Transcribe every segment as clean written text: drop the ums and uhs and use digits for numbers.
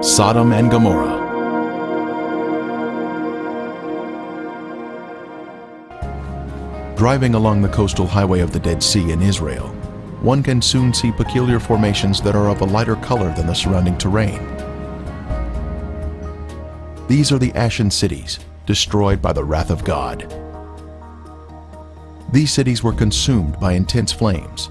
Sodom and Gomorrah. Driving along the coastal highway of the Dead Sea in Israel, one can soon see peculiar formations that are of a lighter color than the surrounding terrain. These are the ashen cities, destroyed by the wrath of God. These cities were consumed by intense flames,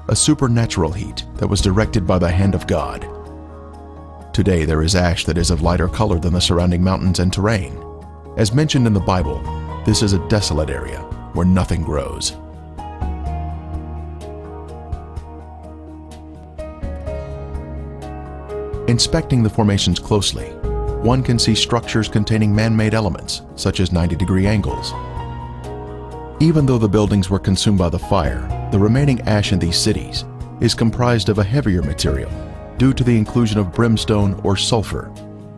a supernatural heat that was directed by the hand of God. Today there is ash that is of lighter color than the surrounding mountains and terrain. As mentioned in the Bible, this is a desolate area where nothing grows. Inspecting the formations closely, one can see structures containing man-made elements, such as 90-degree angles. Even though the buildings were consumed by the fire, the remaining ash in these cities is comprised of a heavier material due to the inclusion of brimstone or sulfur,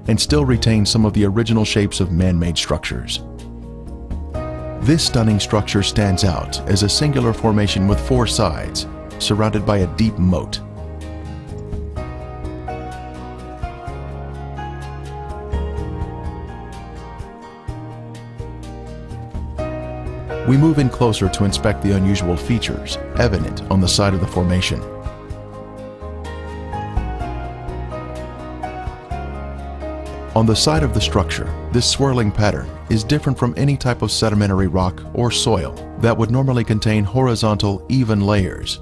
and still retains some of the original shapes of man-made structures. This stunning structure stands out as a singular formation with 4 sides, surrounded by a deep moat. We move in closer to inspect the unusual features evident on the side of the formation. On the side of the structure, this swirling pattern is different from any type of sedimentary rock or soil that would normally contain horizontal, even layers.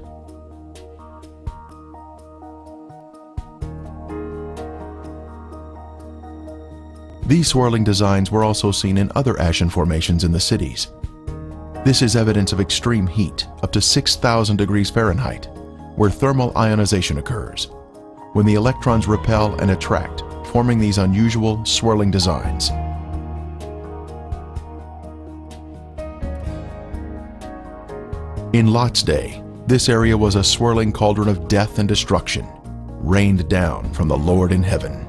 These swirling designs were also seen in other ashen formations in the cities. This is evidence of extreme heat, up to 6,000 degrees Fahrenheit, where thermal ionization occurs, when the electrons repel and attract, forming these unusual, swirling designs. In Lot's day, this area was a swirling cauldron of death and destruction, rained down from the Lord in heaven.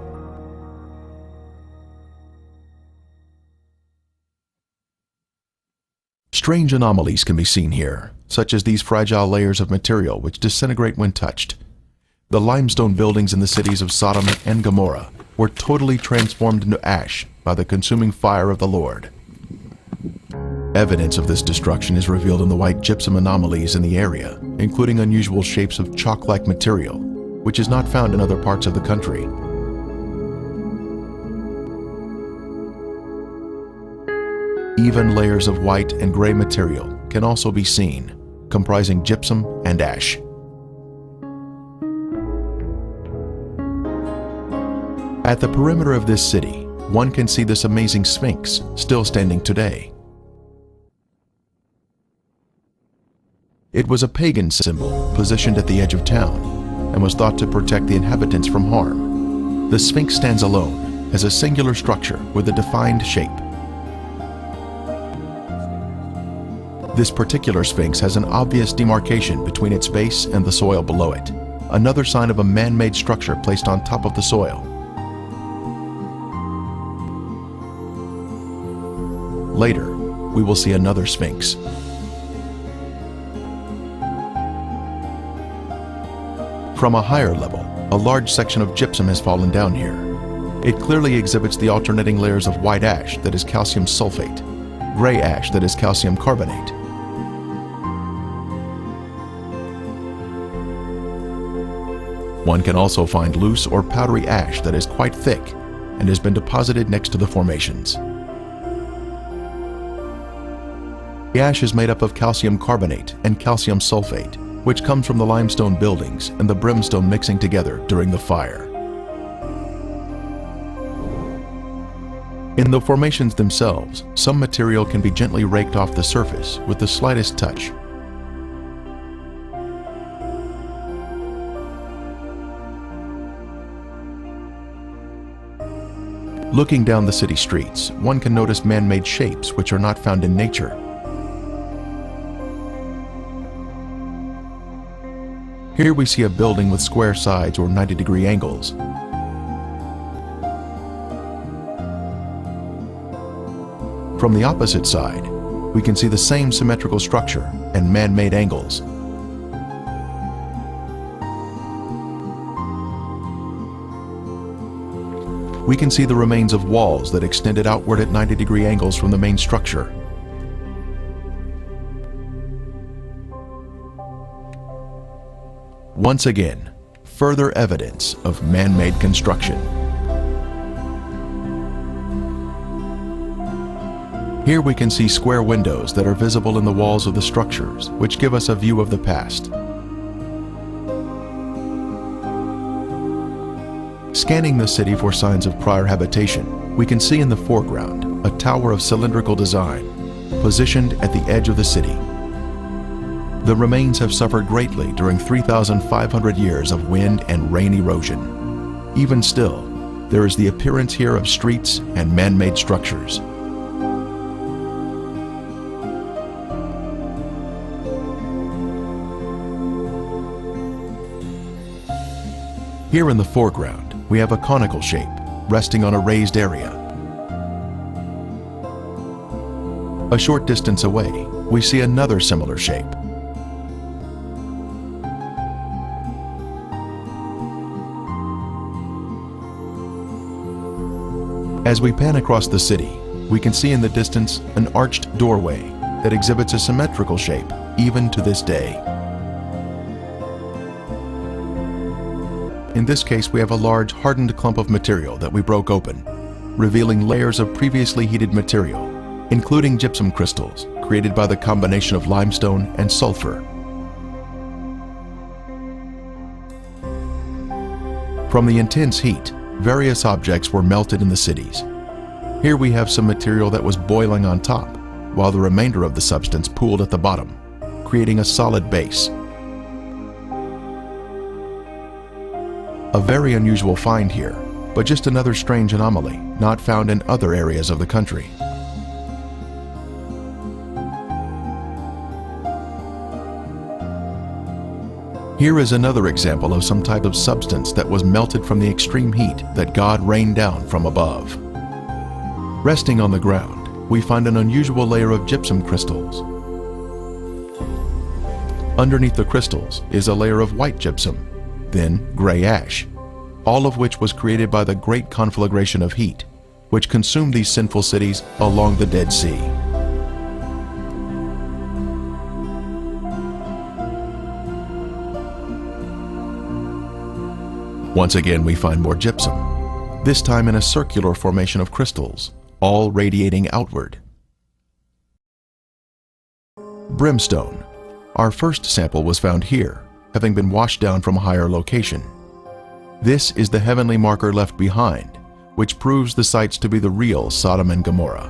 Strange anomalies can be seen here, such as these fragile layers of material which disintegrate when touched. The limestone buildings in the cities of Sodom and Gomorrah were totally transformed into ash by the consuming fire of the Lord. Evidence of this destruction is revealed in the white gypsum anomalies in the area, including unusual shapes of chalk-like material, which is not found in other parts of the country. Even layers of white and gray material can also be seen, comprising gypsum and ash. At the perimeter of this city, one can see this amazing Sphinx still standing today. It was a pagan symbol positioned at the edge of town and was thought to protect the inhabitants from harm. The Sphinx stands alone as a singular structure with a defined shape. This particular Sphinx has an obvious demarcation between its base and the soil below it, another sign of a man-made structure placed on top of the soil. Later, we will see another Sphinx. From a higher level, a large section of gypsum has fallen down here. It clearly exhibits the alternating layers of white ash that is calcium sulfate, gray ash that is calcium carbonate. One can also find loose or powdery ash that is quite thick and has been deposited next to the formations. The ash is made up of calcium carbonate and calcium sulfate, which comes from the limestone buildings and the brimstone mixing together during the fire. In the formations themselves, some material can be gently raked off the surface with the slightest touch. Looking down the city streets, one can notice man-made shapes which are not found in nature. Here we see a building with square sides or 90-degree angles. From the opposite side, we can see the same symmetrical structure and man-made angles. we can see the remains of walls that extended outward at 90-degree angles from the main structure. Once again, further evidence of man-made construction. Here we can see square windows that are visible in the walls of the structures, which give us a view of the past. Scanning the city for signs of prior habitation, we can see in the foreground a tower of cylindrical design, positioned at the edge of the city. The remains have suffered greatly during 3,500 years of wind and rain erosion. Even still, there is the appearance here of streets and man-made structures. Here in the foreground, we have a conical shape, resting on a raised area. A short distance away, we see another similar shape. As we pan across the city, we can see in the distance an arched doorway that exhibits a symmetrical shape, even to this day. In this case, we have a large hardened clump of material that we broke open, revealing layers of previously heated material, including gypsum crystals created by the combination of limestone and sulfur. From the intense heat, various objects were melted in the cities. Here we have some material that was boiling on top, while the remainder of the substance pooled at the bottom, creating a solid base. A very unusual find here, but just another strange anomaly not found in other areas of the country. Here is another example of some type of substance that was melted from the extreme heat that God rained down from above. Resting on the ground, we find an unusual layer of gypsum crystals. Underneath the crystals is a layer of white gypsum, then gray ash, all of which was created by the great conflagration of heat, which consumed these sinful cities along the Dead Sea. Once again, we find more gypsum, this time in a circular formation of crystals, all radiating outward. Brimstone. Our first sample was found here, having been washed down from a higher location. This is the heavenly marker left behind, which proves the sites to be the real Sodom and Gomorrah.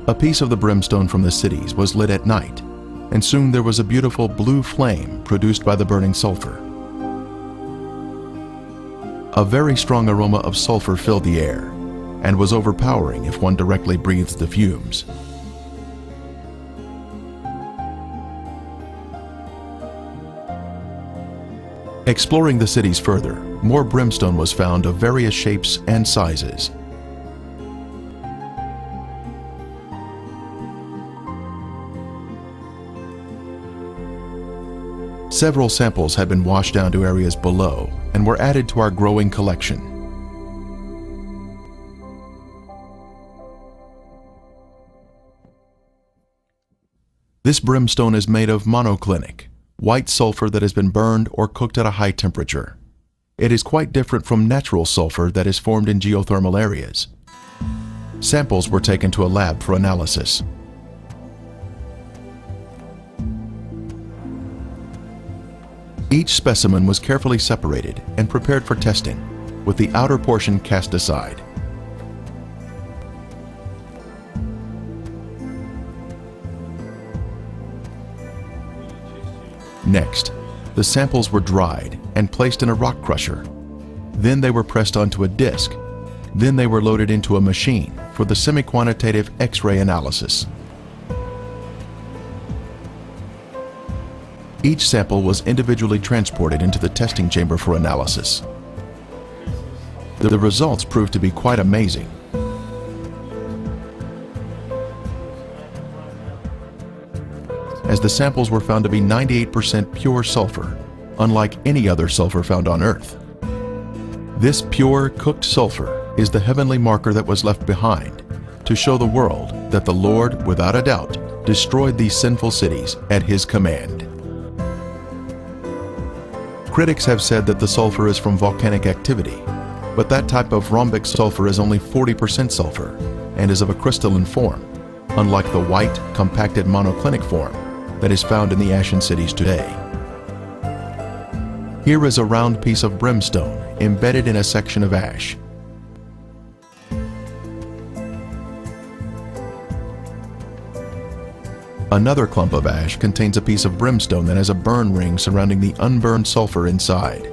A piece of the brimstone from the cities was lit at night, and soon there was a beautiful blue flame produced by the burning sulfur. A very strong aroma of sulfur filled the air, and was overpowering if one directly breathed the fumes. Exploring the cities further, more brimstone was found of various shapes and sizes. Several samples had been washed down to areas below and were added to our growing collection. This brimstone is made of monoclinic, white sulfur that has been burned or cooked at a high temperature. It is quite different from natural sulfur that is formed in geothermal areas. Samples were taken to a lab for analysis. Each specimen was carefully separated and prepared for testing, with the outer portion cast aside. Next, the samples were dried and placed in a rock crusher. Then they were pressed onto a disc. Then they were loaded into a machine for the semi-quantitative X-ray analysis. Each sample was individually transported into the testing chamber for analysis. The results proved to be quite amazing. As the samples were found to be 98% pure sulfur, unlike any other sulfur found on earth. This pure, cooked sulfur is the heavenly marker that was left behind to show the world that the Lord, without a doubt, destroyed these sinful cities at His command. Critics have said that the sulfur is from volcanic activity, but that type of rhombic sulfur is only 40% sulfur and is of a crystalline form, unlike the white, compacted monoclinic form that is found in the ashen cities today. Here is a round piece of brimstone embedded in a section of ash. Another clump of ash contains a piece of brimstone that has a burn ring surrounding the unburned sulfur inside.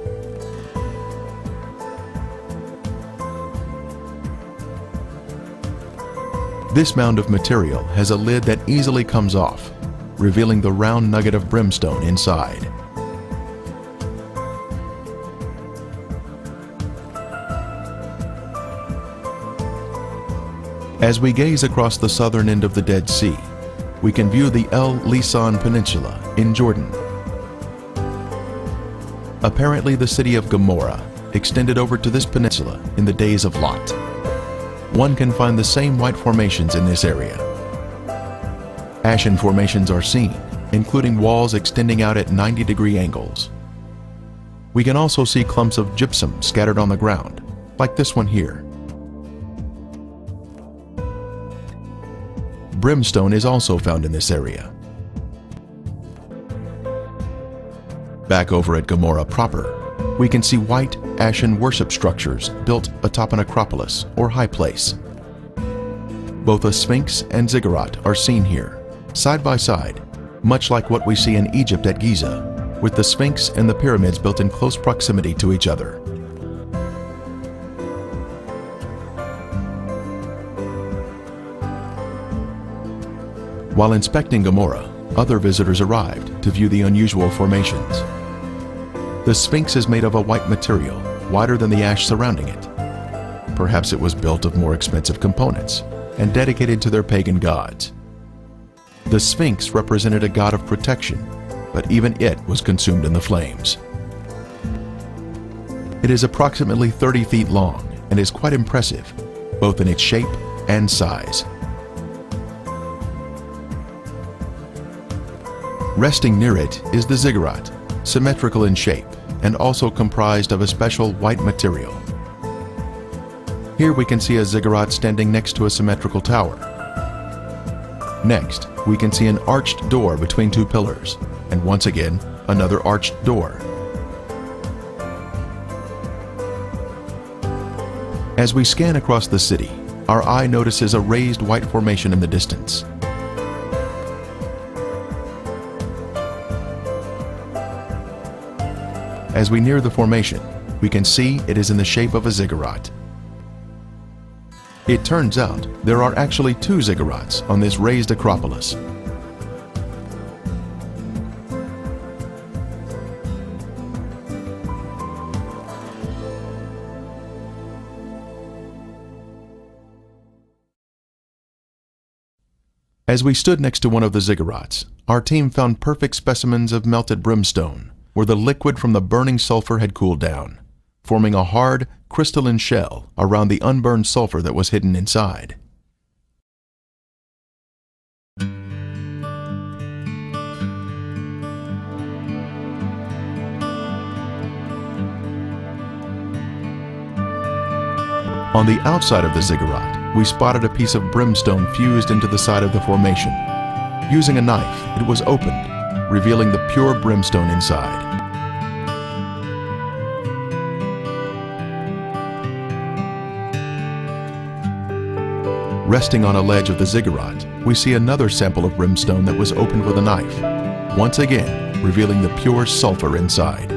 This mound of material has a lid that easily comes off, revealing the round nugget of brimstone inside. As we gaze across the southern end of the Dead Sea, we can view the El Lisan Peninsula in Jordan. Apparently, the city of Gomora extended over to this peninsula in the days of Lot. One can find the same white formations in this area. Ashen formations are seen, including walls extending out at 90-degree angles. We can also see clumps of gypsum scattered on the ground, like this one here. Brimstone is also found in this area. Back over at Gomorrah proper, we can see white, ashen worship structures built atop an acropolis or high place. Both a sphinx and ziggurat are seen here, side by side, much like what we see in Egypt at Giza, with the sphinx and the pyramids built in close proximity to each other. While inspecting Gomorrah, other visitors arrived to view the unusual formations. The Sphinx is made of a white material, whiter than the ash surrounding it. Perhaps it was built of more expensive components and dedicated to their pagan gods. The Sphinx represented a god of protection, but even it was consumed in the flames. It is approximately 30 feet long and is quite impressive, both in its shape and size. Resting near it is the ziggurat, symmetrical in shape and also comprised of a special white material. Here we can see a ziggurat standing next to a symmetrical tower. Next, we can see an arched door between two pillars, and once again, another arched door. As we scan across the city, our eye notices a raised white formation in the distance. As we near the formation, we can see it is in the shape of a ziggurat. It turns out there are actually two ziggurats on this raised acropolis. As we stood next to one of the ziggurats, our team found perfect specimens of melted brimstone, where the liquid from the burning sulfur had cooled down, forming a hard, crystalline shell around the unburned sulfur that was hidden inside. On the outside of the ziggurat, we spotted a piece of brimstone fused into the side of the formation. Using a knife, it was opened, revealing the pure brimstone inside. Resting on a ledge of the ziggurat, we see another sample of brimstone that was opened with a knife, once again revealing the pure sulfur inside.